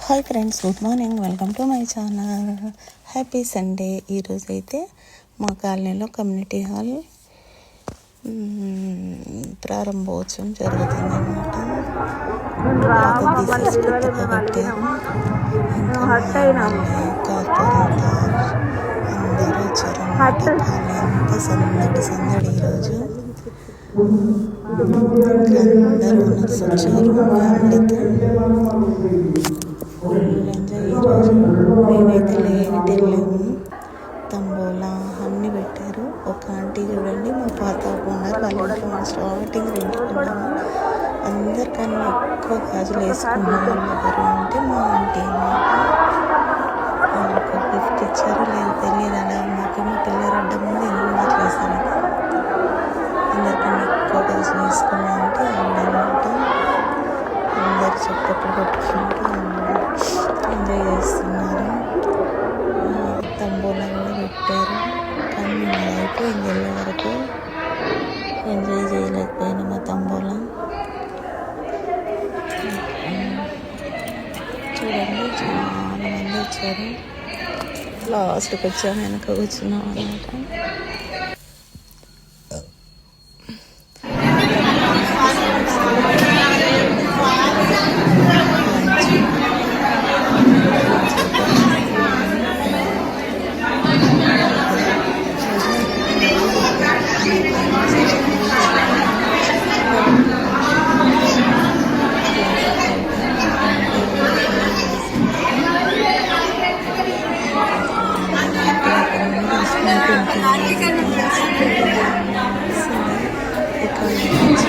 Hi friends, good morning. Welcome to my channel. Happy Sunday. ఈరోజైతే మా కాలనీలో community hall ప్రారంభోత్సవం జరుగుతుందన్నమాట. తీసేసి కొత్తగా కట్టారు. ఇంకా కార్పొరేటర్ అందరూ వచ్చారన్నమాట. ఎంత సందడి ఈరోజు. అందరూ ఓనర్స్ వచ్చారు ఫ్యామిలీతో. ఫుల్ ఎంజాయ్ ఈరోజు. మేమైతే లేట్ వెళ్ళాము. తంబోలా అన్నీ పెట్టారు. ఒక ఆంటీ చూడండి, మా పాత ఓనర్ వాళ్ళ ఇంట్లో స్టార్టింగ్ రెంట్కున్నాము. అందరికన్నా ఎక్కువ గాజులు వేసుకున్న వాళ్ళు ఎవరు అంటే మా ఆంటీ అన్నమాట. వాళ్ళకు గిఫ్ట్ ఇచ్చారు లేదు తెలియదు. అలా మాకేమో పిల్లలు అడ్డం ముందు ఎన్నో చేశారు. అందరికన్నా ఎక్కువ గాజులు వేసుకున్నా అంటే ఆవిడన్నమాట. అందరు చప్పట్లు కొట్టుకుంటూ ఎంజాయ్ చేస్తున్నారు. తంబోలా కూడా పెట్టారు. కానీ మేము అయిపోయింది వెళ్ళే వరకు ఎంజాయ్ చేయలేకపోయాను మా తంబోలా. చూడండి, చాలా మంది వచ్చారు. లాస్ట్కి వచ్చాము, వెనక కూర్చున్నాం అన్నమాట.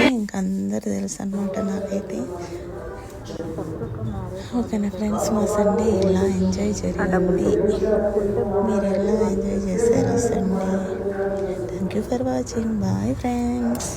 ఇంకా అందరు తెలుసు అన్నమాట నాకైతే. ఓకేనా ఫ్రెండ్స్, మా సండే ఇలా ఎంజాయ్ జరిగింది. మీరు ఎలా ఎంజాయ్ చేశారు Sunday? Thank you for watching. Bye friends.